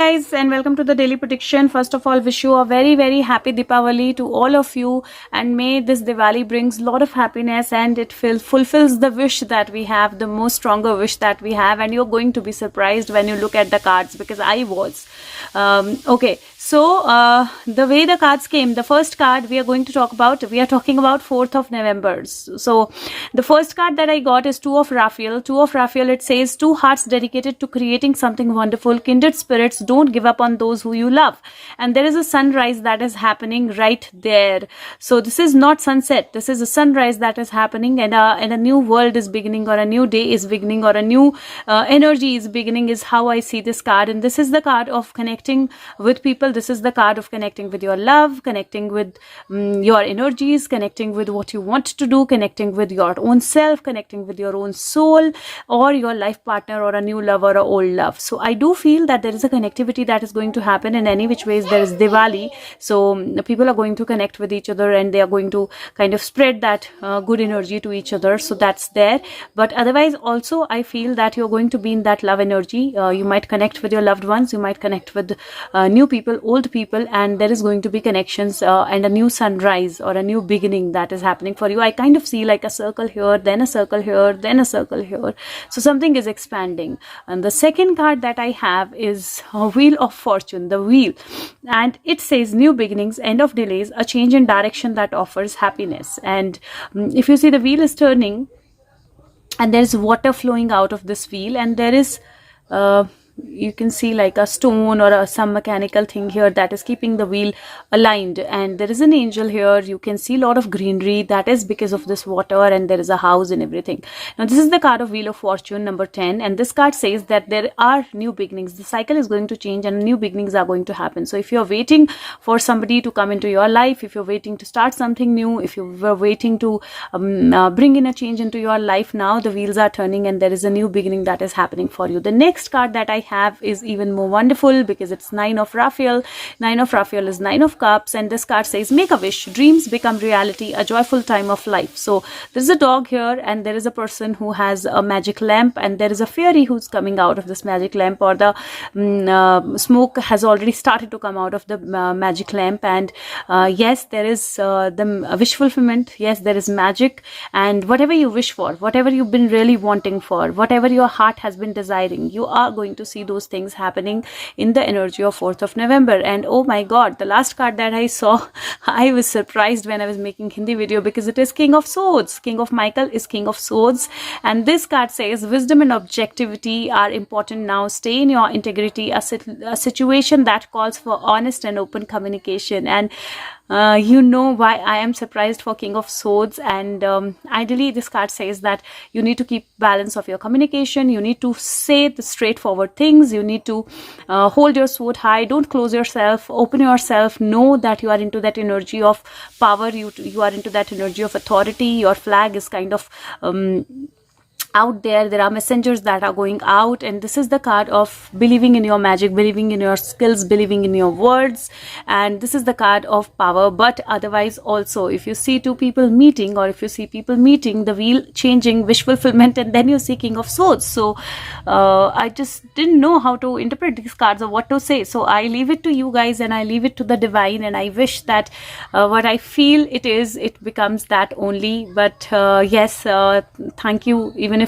guys, and welcome to the daily prediction. First of all, wish you a very happy Deepavali to all of you, and may this Diwali brings a lot of happiness and it fulfills the wish that we have, the most stronger wish that we have. And you're going to be surprised when you look at the cards, because I was. Okay, so the way the cards came, the first card we are talking about 4th of November. So the first card that I got is Two of Raphael. Two of Raphael, it says, two hearts dedicated to creating something wonderful, kindred spirits, don't give up on those who you love. And there is a sunrise that is happening right there. So this is not sunset, this is a sunrise that is happening, and a new world is beginning, or a new day is beginning, or a new energy is beginning, is how I see this card. And this is the card of connecting with people. This is the card of connecting with your love, connecting with your energies, connecting with what you want to do, connecting with your own self, connecting with your own soul, or your life partner, or a new love, or a old love. So I do feel that there is a connectivity that is going to happen in any which ways. There is Diwali, so people are going to connect with each other, and they are going to kind of spread that good energy to each other. So that's there. But otherwise also I feel that you're going to be in that love energy. You might connect with your loved ones, you might connect with new people, old people, and there is going to be connections and a new sunrise or a new beginning that is happening for you. I kind of see like a circle here, then a circle here, then a circle here. So something is expanding. And the second card that I have is Wheel of Fortune, the wheel, and it says new beginnings, end of delays, a change in direction that offers happiness. And if you see, the wheel is turning and there is water flowing out of this wheel, and there is you can see like a stone or some mechanical thing here that is keeping the wheel aligned. And there is an angel here. You can see a lot of greenery, that is because of this water, and there is a house and everything. Now this is the card of Wheel of Fortune, number 10, and this card says that there are new beginnings. The cycle is going to change and new beginnings are going to happen. So if you're waiting for somebody to come into your life, if you're waiting to start something new, if you were waiting to bring in a change into your life, now the wheels are turning and there is a new beginning that is happening for you. The next card that I have is even more wonderful, because it's 9 of Raphael. 9 of Raphael is 9 of Cups, and this card says, make a wish, dreams become reality, a joyful time of life. So there's a dog here, and there is a person who has a magic lamp, and there is a fairy who's coming out of this magic lamp, or the smoke has already started to come out of the magic lamp. And yes, there is the wish fulfillment. Yes, there is magic, and whatever you wish for, whatever you've been really wanting for, whatever your heart has been desiring, you are going to see those things happening in the energy of 4th of November. And oh my god, the last card that I saw, I was surprised when I was making Hindi video, because it is King of Swords. King of Michael is King of Swords, and this card says wisdom and objectivity are important now. Stay in your integrity, a situation that calls for honest and open communication. And you know why I am surprised for King of Swords. And ideally this card says that you need to keep balance of your communication, you need to say the straightforward things, you need to hold your sword high, don't close yourself, open yourself, know that you are into that energy of power, you are into that energy of authority. Your flag is kind of out there. There are messengers that are going out, and this is the card of believing in your magic, believing in your skills, believing in your words, and this is the card of power. But otherwise also, if you see two people meeting, or if you see people meeting, the wheel changing, wish fulfillment, and then you see King of Swords. So I just didn't know how to interpret these cards or what to say, so I leave it to you guys, and I leave it to the divine, and I wish that what I feel it becomes that only. But yes, thank you. Even if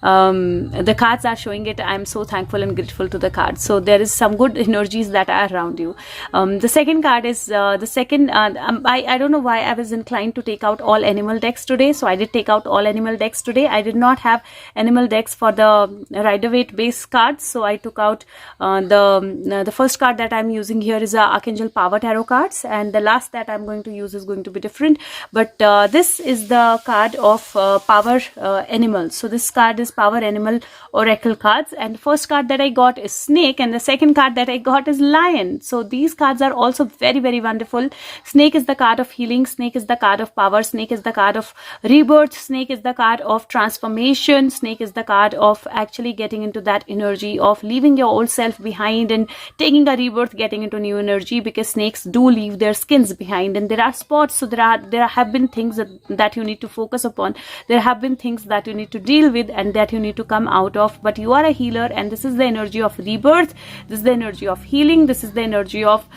the cards are showing it, I'm so thankful and grateful to the cards. So there is some good energies that are around you. The second card is I don't know why I was inclined to take out all animal decks today, so I did take out all animal decks today. I did not have animal decks for the Rider-Waite base cards, so I took out the first card that I'm using here is Archangel Power Tarot cards, and the last that I'm going to use is going to be different. But this is the card of Power Animals. So this card is Power Animal Oracle cards, and the first card that I got is Snake, and the second card that I got is Lion. So these cards are also very wonderful. Snake is the card of healing, Snake is the card of power, Snake is the card of rebirth, Snake is the card of transformation, Snake is the card of actually getting into that energy of leaving your old self behind and taking a rebirth, getting into new energy, because snakes do leave their skins behind, and there are spots. So there have been things that you need to focus upon, there have been things that you need to deal deal with and that you need to come out of. But you are a healer, and this is the energy of rebirth, this is the energy of healing, this is the energy of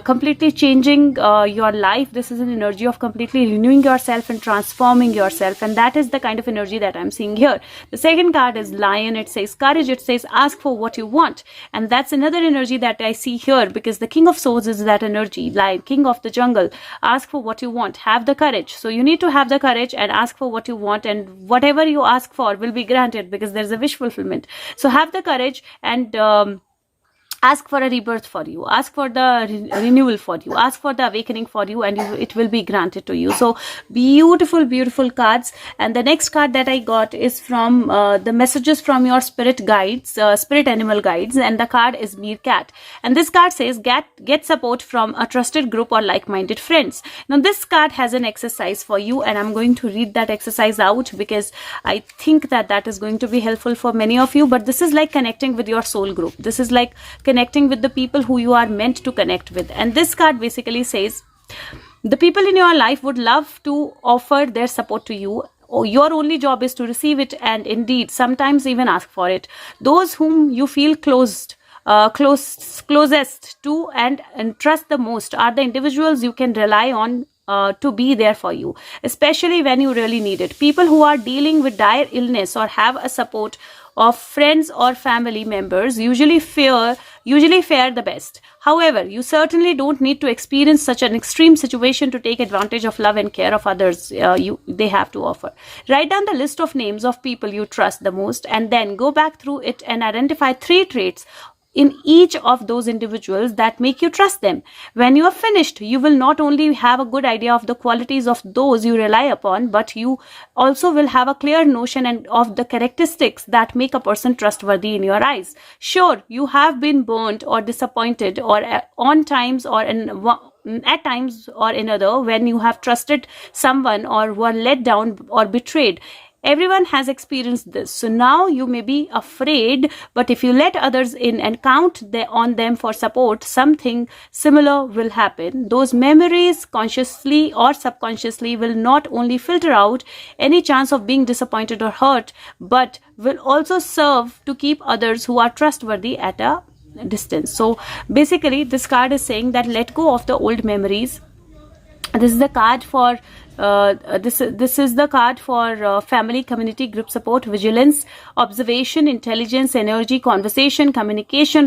completely changing your life. This is an energy of completely renewing yourself and transforming yourself, and that is the kind of energy that I'm seeing here. The second card is Lion. It says courage. It says ask for what you want, and that's another energy that I see here, because the King of Swords is that energy. Lion, king of the jungle. Ask for what you want, have the courage. So you need to have the courage and ask for what you want, and whatever you ask for will be granted, because there's a wish fulfillment. So have the courage and ask for a rebirth for you, ask for the renewal for you, ask for the awakening for you, and it will be granted to you. So beautiful, beautiful cards. And the next card that I got is from the messages from your spirit guides, spirit animal guides, and the card is Meerkat. And this card says get support from a trusted group or like-minded friends. Now this card has an exercise for you, and I'm going to read that exercise out because I think that is going to be helpful for many of you. But this is like connecting with your soul group. This is like connecting with the people who you are meant to connect with. And this card basically says the people in your life would love to offer their support to you. Your only job is to receive it, and indeed sometimes even ask for it. Those whom you feel closest to and trust the most are the individuals you can rely on to be there for you, especially when you really need it. People who are dealing with dire illness or have a support of friends or family members usually fare the best. However, you certainly don't need to experience such an extreme situation to take advantage of love and care of others they have to offer. Write down the list of names of people you trust the most, and then go back through it and identify 3 traits in each of those individuals that make you trust them. When you are finished, you will not only have a good idea of the qualities of those you rely upon, but you also will have a clear notion of the characteristics that make a person trustworthy in your eyes. Sure, you have been burnt or disappointed or on times or at times or another when you have trusted someone or were let down or betrayed. Everyone has experienced this. So now you may be afraid, but if you let others in and count on them for support, something similar will happen. Those memories, consciously or subconsciously, will not only filter out any chance of being disappointed or hurt, but will also serve to keep others who are trustworthy at a distance. So basically, this card is saying that let go of the old memories. This is the card for this is the card for family, community, group support, vigilance, observation, intelligence, energy, conversation, communication,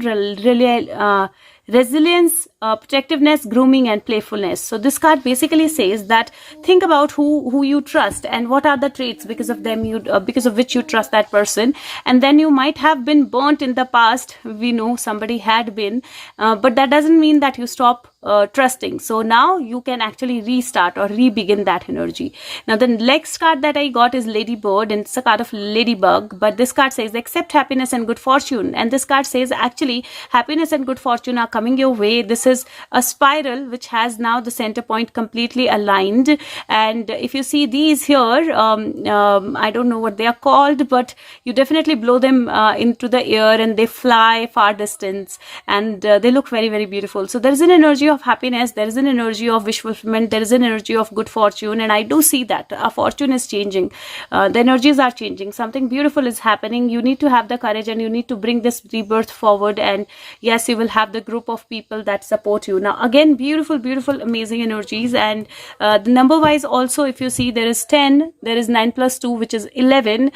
resilience, protectiveness, grooming, and playfulness. So this card basically says that think about who you trust and what are the traits because of which you trust that person. And then you might have been burnt in the past. We know somebody had been, but that doesn't mean that you stop trusting. So now you can actually restart or re-begin that energy. Now the next card that I got is Ladybird, and it's a card of ladybug, but this card says accept happiness and good fortune. And this card says actually happiness and good fortune are coming your way. This is a spiral which has now the center point completely aligned. And if you see these here, I don't know what they are called, but you definitely blow them into the air and they fly far distance, and they look very, very beautiful. So there is an energy of happiness, there is an energy of wish fulfillment, there is an energy of good fortune, and I do see that our fortune is changing, the energies are changing, something beautiful is happening. You need to have the courage and you need to bring this rebirth forward, and yes, you will have the group of people that support you. Now again, beautiful, beautiful, amazing energies. And the number wise also, if you see, there is 10, there is 9 plus 2, which is 11,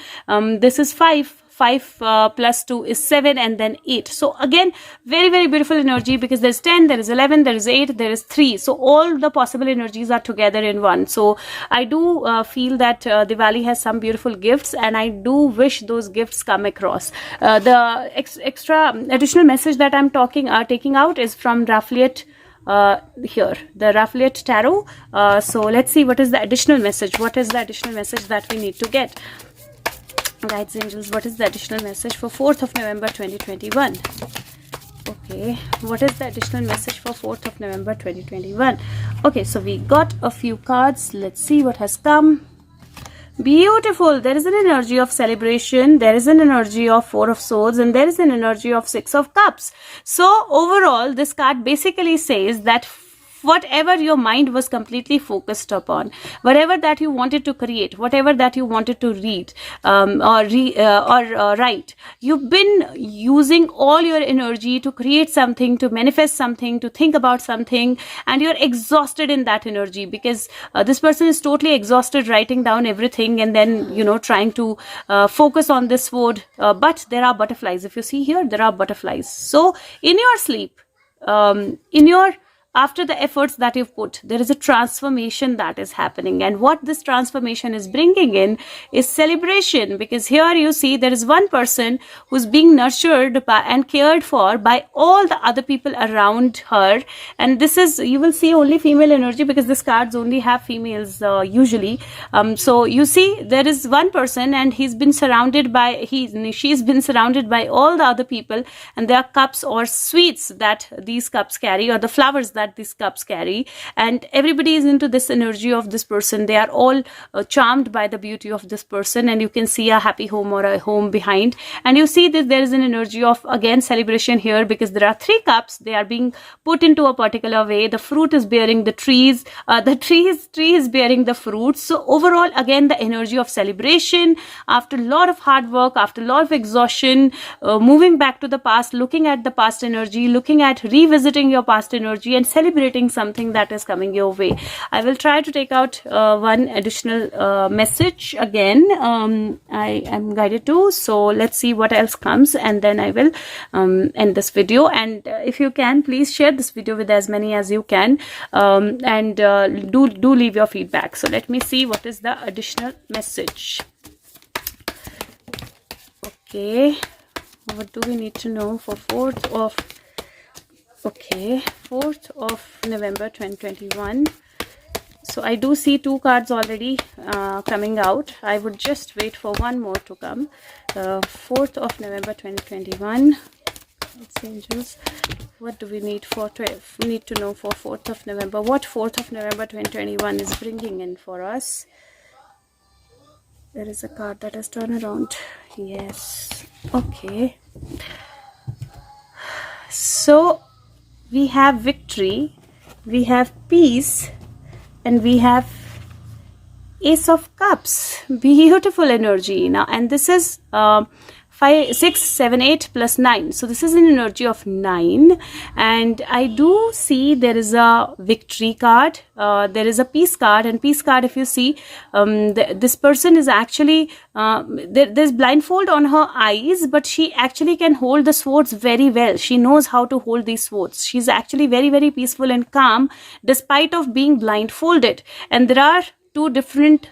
this is 5 plus 2 is 7, and then 8. So again, very, very beautiful energy, because there's 10, there is 11, there is 8, there is 3. So all the possible energies are together in one. So I do feel that Diwali has some beautiful gifts, and I do wish those gifts come across. The extra additional message that I'm taking out is from Raphliet. Here, the Raphliet Tarot. So let's see what is the additional message. What is the additional message that we need to get? Guides, angels, what is the additional message for 4th of November 2021? Okay, what is the additional message for 4th of November 2021? Okay, so we got a few cards. Let's see what has come. Beautiful. There is an energy of celebration, there is an energy of 4 of Swords, and there is an energy of 6 of Cups. So overall, this card basically says that whatever your mind was completely focused upon, whatever that you wanted to create, whatever that you wanted to read or write. You've been using all your energy to create something, to manifest something, to think about something, and you're exhausted in that energy, because this person is totally exhausted writing down everything and then, you know, trying to focus on this word. But there are butterflies. If you see here, there are butterflies. So in your sleep, in your after the efforts that you've put, there is a transformation that is happening, and what this transformation is bringing in is celebration, because here you see there is one person who's being nurtured by and cared for by all the other people around her. And this is, you will see only female energy, because these cards only have females usually. So you see there is one person, and she's been surrounded by all the other people, and there are cups or sweets that these cups carry, or the flowers that these cups carry, and everybody is into this energy of this person. They are all charmed by the beauty of this person, and you can see a happy home or a home behind, and you see that there is an energy of, again, celebration here, because there are 3 cups. They are being put into a particular way. The fruit is bearing the trees, tree is bearing the fruits. So overall, again, the energy of celebration after a lot of hard work, after a lot of exhaustion, moving back to the past, looking at the past energy, looking at revisiting your past energy, and celebrating something that is coming your way. I will try to take out one additional message again. I am guided to, so let's see what else comes, and then I will end this video. And if you can, please share this video with as many as you can, and do leave your feedback. So let me see what is the additional message. Okay, what do we need to know for 4th of November 2021. So I do see 2 cards already coming out. I would just wait for one more to come. 4th of November 2021. Let's see, angels, what do we need for 12? We need to know for 4th of November. What 4th of November 2021 is bringing in for us? There is a card that has turned around. Yes. Okay. So we have victory, we have peace, and we have Ace of Cups. Beautiful energy now, and this is 5, 6, 7, 8 plus 9. So this is an energy of 9, and I do see there is a victory card, there is a peace card, and peace card, if you see, this person is actually, there's blindfold on her eyes, but she actually can hold the swords very well. She knows how to hold these swords. She's actually very, very peaceful and calm despite of being blindfolded. And there are 2 different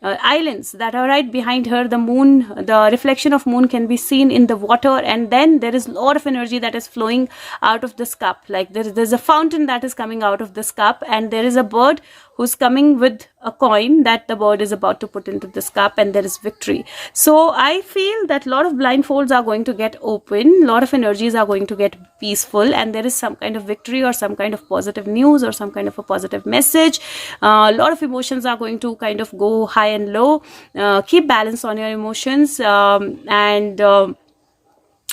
islands that are right behind her. The moon, the reflection of moon can be seen in the water, and then there is a lot of energy that is flowing out of this cup. Like there's a fountain that is coming out of this cup, and there is a bird who's coming with a coin that the bird is about to put into this cup, and there is victory. So I feel that a lot of blindfolds are going to get open, a lot of energies are going to get peaceful, and there is some kind of victory or some kind of positive news or some kind of a positive message. A lot of emotions are going to kind of go high and low. Keep balance on your emotions, and I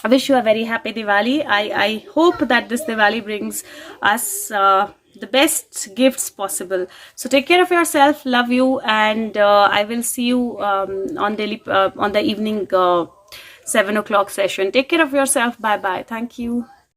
wish you a very happy Diwali. I hope that this Diwali brings us the best gifts possible. So take care of yourself, love you, and I will see you on the evening 7 o'clock session. Take care of yourself. Bye bye. Thank you.